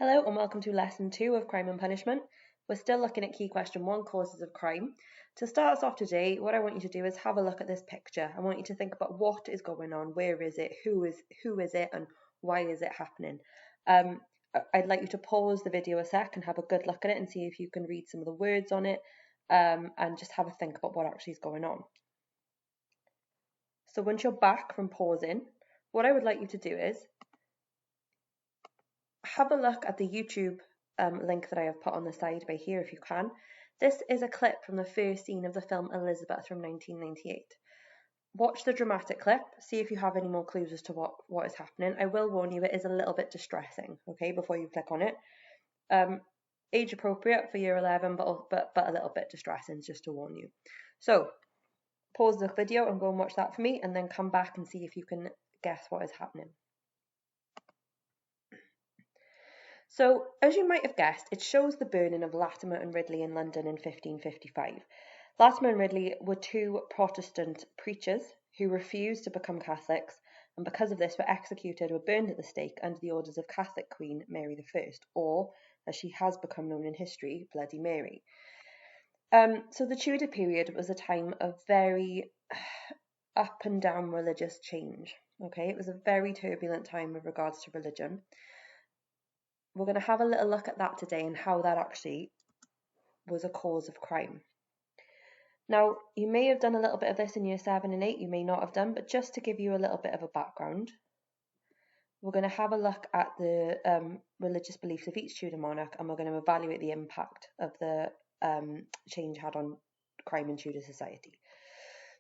Hello and welcome to lesson 2 of Crime and Punishment. We're still looking at key question 1, causes of crime. To start us off today, what I want you to do is have a look at this picture. I want you to think about what is going on, where is it, who is it, and why is it happening. I'd like you to pause the video a sec and have a good look at it and see if you can read some of the words on it, and just have a think about what actually is going on. So once you're back from pausing, what I would like you to do is have a look at the YouTube link that I have put on the side by here if you can. This is a clip from the first scene of the film Elizabeth from 1998. Watch the dramatic clip, see if you have any more clues as to what is happening. I will warn you, it is a little bit distressing, okay, before you click on it. Age appropriate for year 11, but a little bit distressing, just to warn you. So, pause the video and go and watch that for me, and then come back and see if you can guess what is happening. So, as you might have guessed, it shows the burning of Latimer and Ridley in London in 1555. Latimer and Ridley were two Protestant preachers who refused to become Catholics, and because of this were executed or burned at the stake under the orders of Catholic Queen Mary I, or, as she has become known in history, Bloody Mary. So the Tudor period was a time of very up and down religious change. Okay, it was a very turbulent time with regards to religion. We're going to have a little look at that today and how that actually was a cause of crime. Now, you may have done a little bit of this in year 7 and 8, you may not have done, but just to give you a little bit of a background, we're going to have a look at the religious beliefs of each Tudor monarch, and we're going to evaluate the impact of the change had on crime in Tudor society.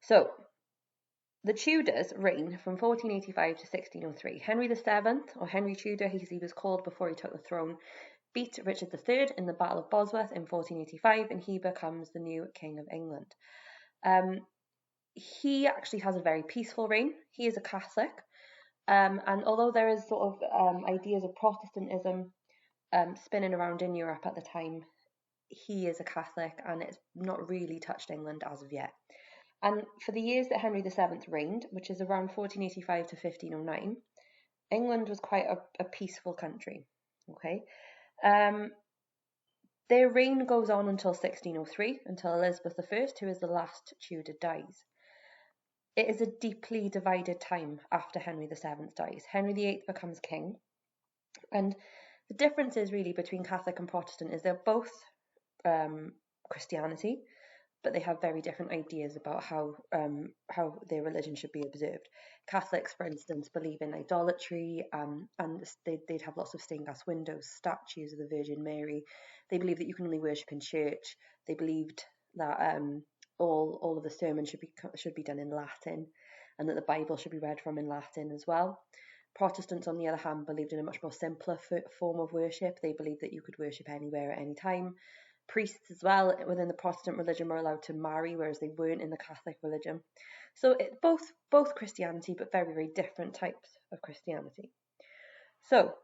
So, the Tudors reigned from 1485 to 1603. Henry VII, or Henry Tudor, as he was called before he took the throne, beat Richard III in the Battle of Bosworth in 1485, and he becomes the new King of England. He actually has a very peaceful reign. He is a Catholic, and although there is sort of ideas of Protestantism spinning around in Europe at the time, he is a Catholic, and it's not really touched England as of yet. And for the years that Henry VII reigned, which is around 1485 to 1509, England was quite a peaceful country. Okay, their reign goes on until 1603, until Elizabeth I, who is the last Tudor, dies. It is a deeply divided time after Henry VII dies. Henry VIII becomes king, and the differences really between Catholic and Protestant is they're both Christianity, but they have very different ideas about how their religion should be observed. Catholics, for instance, believe in idolatry, and they'd have lots of stained glass windows, statues of the Virgin Mary. They believe that you can only worship in church. They believed that all of the sermons should be done in Latin, and that the Bible should be read from in Latin as well. Protestants, on the other hand, believed in a much more simpler form of worship. They believed that you could worship anywhere at any time. Priests as well within the Protestant religion were allowed to marry, whereas they weren't in the Catholic religion. So both Christianity, but very, very different types of Christianity. So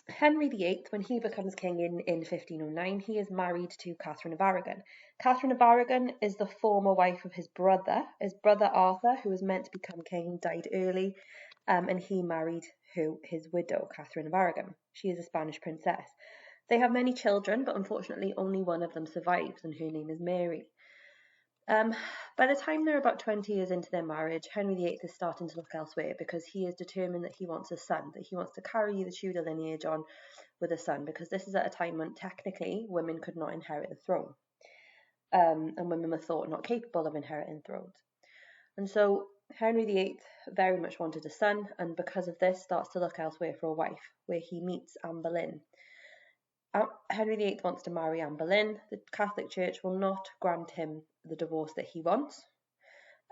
Henry VIII, when he becomes king in 1509, he is married to Catherine of Aragon. Catherine of Aragon is the former wife of his brother. His brother Arthur, who was meant to become king, died early, and he married his widow, Catherine of Aragon. She is a Spanish princess. They have many children, but unfortunately only one of them survives, and her name is Mary. By the time they're about 20 years into their marriage, Henry VIII is starting to look elsewhere because he is determined that he wants a son, that he wants to carry the Tudor lineage on with a son, because this is at a time when technically women could not inherit the throne, and women were thought not capable of inheriting thrones. And so Henry VIII very much wanted a son, and because of this starts to look elsewhere for a wife, where he meets Anne Boleyn. Henry VIII wants to marry Anne Boleyn. The Catholic Church will not grant him the divorce that he wants.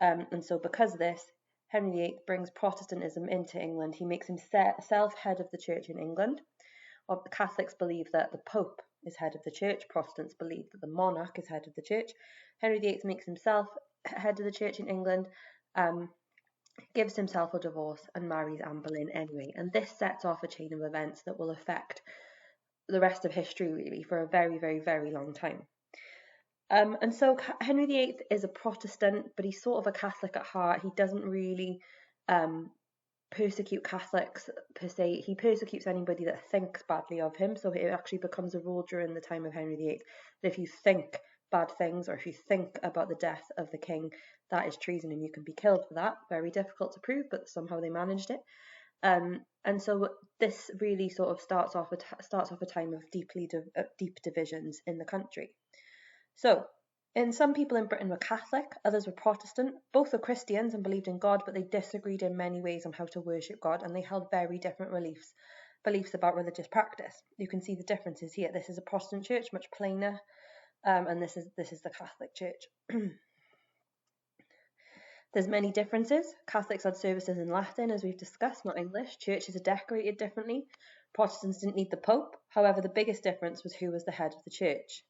And so because of this, Henry VIII brings Protestantism into England. He makes himself head of the church in England. Or the Catholics believe that the Pope is head of the church. Protestants believe that the monarch is head of the church. Henry VIII makes himself head of the church in England, gives himself a divorce, and marries Anne Boleyn anyway. And this sets off a chain of events that will affect the rest of history really for a very, very, very long time. And so Henry VIII is a Protestant, but he's sort of a Catholic at heart. He doesn't really persecute Catholics per se. He persecutes anybody that thinks badly of him. So it actually becomes a rule during the time of Henry VIII that if you think bad things, or if you think about the death of the king, that is treason and you can be killed for that. Very difficult to prove, but somehow they managed it. And so this really sort of starts off a time of deep divisions in the country. So, some people in Britain were Catholic, others were Protestant. Both were Christians and believed in God, but they disagreed in many ways on how to worship God, and they held very different beliefs about religious practice. You can see the differences here. This is a Protestant church, much plainer, and this is the Catholic church. There's many differences. Catholics had services in Latin, as we've discussed, not English. Churches are decorated differently. Protestants didn't need the Pope. However, the biggest difference was who was the head of the church.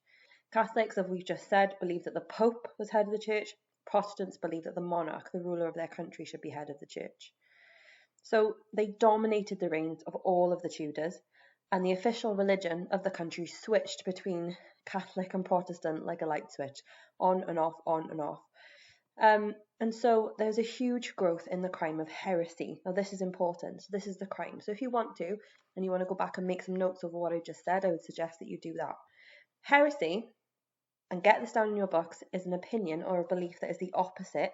Catholics, as we've just said, believed that the Pope was head of the church. Protestants believed that the monarch, the ruler of their country, should be head of the church. So they dominated the reigns of all of the Tudors, and the official religion of the country switched between Catholic and Protestant like a light switch, on and off, on and off. And so there's a huge growth in the crime of heresy. Now this is important. So this is the crime. So if you want to, and you want to go back and make some notes of what I just said, I would suggest that you do that. Heresy, and get this down in your books, is an opinion or a belief that is the opposite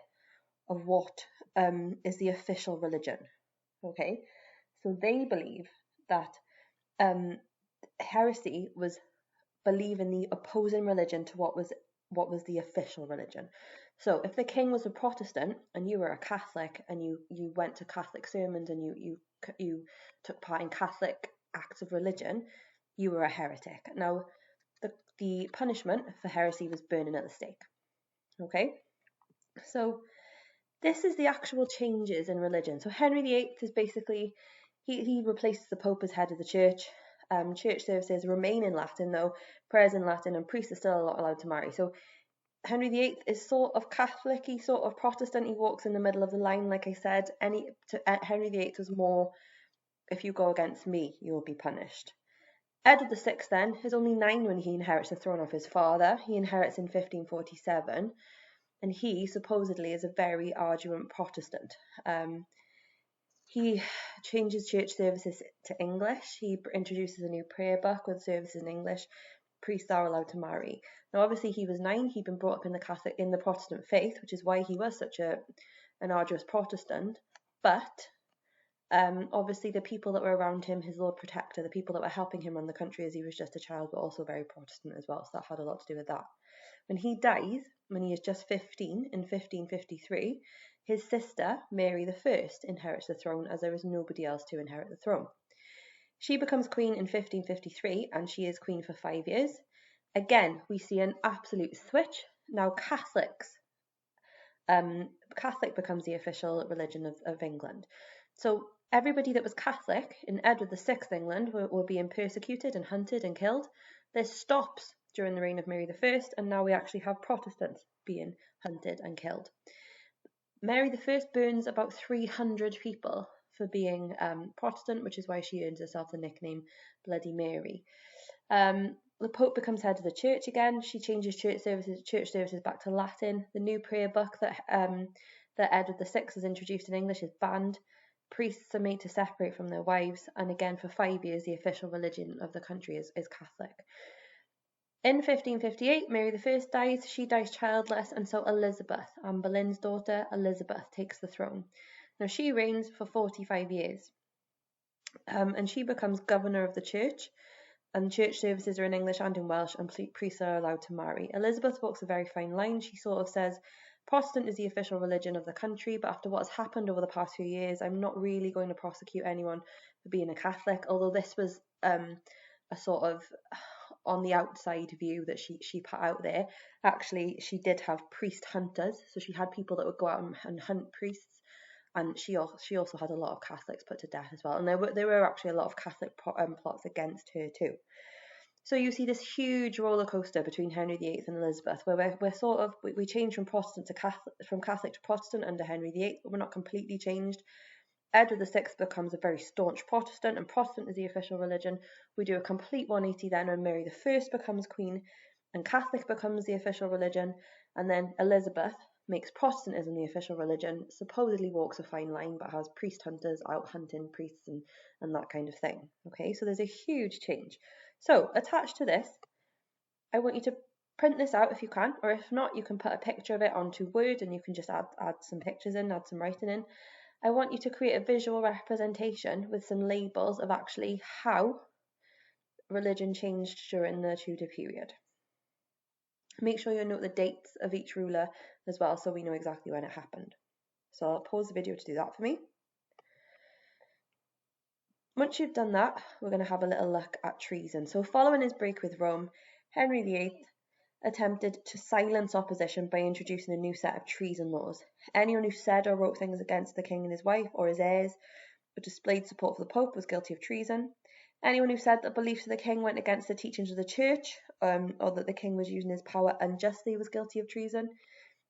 of what is the official religion. Okay, so they believe that heresy was believing the opposing religion to what was the official religion. So if the king was a Protestant and you were a Catholic and you went to Catholic sermons and you took part in Catholic acts of religion, you were a heretic. Now, the punishment for heresy was burning at the stake. Okay, so this is the actual changes in religion. So Henry VIII is basically, he replaces the Pope as head of the church. Church services remain in Latin, though, prayers in Latin, and priests are still not allowed to marry. So Henry VIII is sort of Catholic-y, sort of Protestant. He walks in the middle of the line, like I said. Henry VIII was more, if you go against me, you will be punished. Edward VI then is only 9 when he inherits the throne of his father. He inherits in 1547, and he supposedly is a very ardent Protestant. He changes church services to English. He introduces a new prayer book with services in English. Priests are allowed to marry. Now, obviously, he was 9. He'd been brought up in the Protestant faith, which is why he was such an arduous Protestant. But obviously, the people that were around him, his Lord Protector, the people that were helping him run the country as he was just a child, were also very Protestant as well. So that had a lot to do with that. When he dies, when he is just 15 in 1553, his sister, Mary I, inherits the throne, as there is nobody else to inherit the throne. She becomes queen in 1553, and she is queen for 5 years. Again, we see an absolute switch. Now Catholic becomes the official religion of England. So everybody that was Catholic in Edward VI England were being persecuted and hunted and killed. This stops during the reign of Mary I, and now we actually have Protestants being hunted and killed. Mary I burns about 300 people for being Protestant, which is why she earns herself the nickname Bloody Mary. The Pope becomes head of the church again. She changes church services back to Latin. The new prayer book that Edward VI has introduced in English is banned. Priests are made to separate from their wives, and again for 5 years the official religion of the country is Catholic. In 1558, Mary I dies. She dies childless, and so Elizabeth, Anne Boleyn's daughter, Elizabeth, takes the throne. Now she reigns for 45 years, and she becomes governor of the church. And church services are in English and in Welsh, and priests are allowed to marry. Elizabeth walks a very fine line. She sort of says, Protestant is the official religion of the country, but after what has happened over the past few years, I'm not really going to prosecute anyone for being a Catholic, although this was a sort of on the outside view that she put out there. Actually, she did have priest hunters, so she had people that would go out and hunt priests. And she also had a lot of Catholics put to death as well. And there were actually a lot of Catholic plots against her too. So you see this huge roller coaster between Henry VIII and Elizabeth, where we change from Catholic to Protestant under Henry VIII, but we're not completely changed. Edward VI becomes a very staunch Protestant, and Protestant is the official religion. We do a complete 180 then when Mary I becomes queen, and Catholic becomes the official religion, and then Elizabeth makes Protestantism the official religion, supposedly walks a fine line, but has priest hunters out hunting priests and that kind of thing. Okay, so there's a huge change. So attached to this, I want you to print this out if you can, or if not, you can put a picture of it onto Word and you can just add some pictures in, add some writing in. I want you to create a visual representation with some labels of actually how religion changed during the Tudor period. Make sure you note the dates of each ruler as well, so we know exactly when it happened. So I'll pause the video to do that for me. Once you've done that, we're going to have a little look at treason. So following his break with Rome, Henry VIII attempted to silence opposition by introducing a new set of treason laws. Anyone who said or wrote things against the king and his wife or his heirs or displayed support for the Pope was guilty of treason. Anyone who said that beliefs of the king went against the teachings of the church, or that the king was using his power unjustly, was guilty of treason.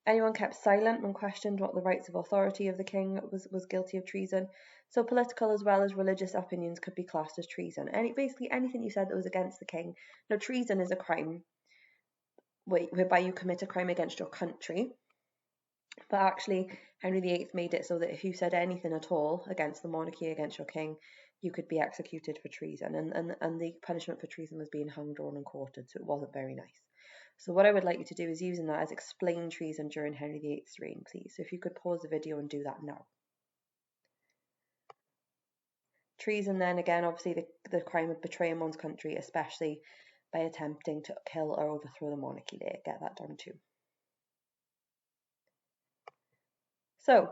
Anyone kept silent when questioned what the rights of authority of the king was guilty of treason. So political as well as religious opinions could be classed as treason. Basically anything you said that was against the king. Now, treason is a crime whereby you commit a crime against your country. But actually, Henry VIII made it so that if you said anything at all against the monarchy, against your king, you could be executed for treason. And the punishment for treason was being hung, drawn and quartered, so it wasn't very nice. So what I would like you to do is using that as explain treason during Henry VIII's reign, please. So if you could pause the video and do that now. Treason then, again, obviously the crime of betraying one's country, especially by attempting to kill or overthrow the monarchy there. Get that done too. So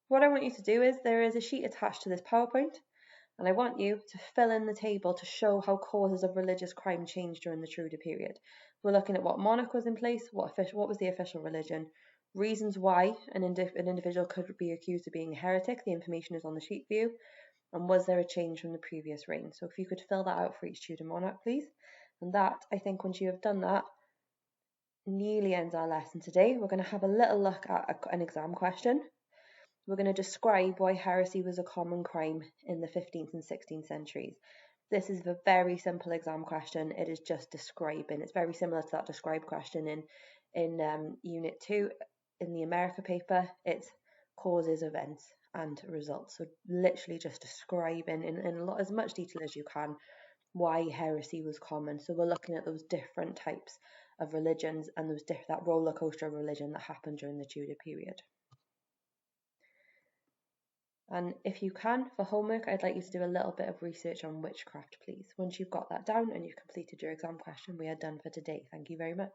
what I want you to do is there is a sheet attached to this PowerPoint, and I want you to fill in the table to show how causes of religious crime changed during the Tudor period. We're looking at what monarch was in place, what was the official religion, reasons why an individual could be accused of being a heretic. The information is on the sheet for you. And was there a change from the previous reign? So if you could fill that out for each Tudor monarch, please. And that, I think, once you have done that, nearly ends our lesson today. We're going to have a little look at an exam question. We're going to describe why heresy was a common crime in the 15th and 16th centuries. This is a very simple exam question. It is just describing. It's very similar to that describe question in Unit 2 in the America paper. It's causes, events and results. So literally just describing in as much detail as you can why heresy was common. So we're looking at those different types of religions and that roller coaster of religion that happened during the Tudor period. And if you can, for homework, I'd like you to do a little bit of research on witchcraft, please. Once you've got that down and you've completed your exam question, we are done for today. Thank you very much.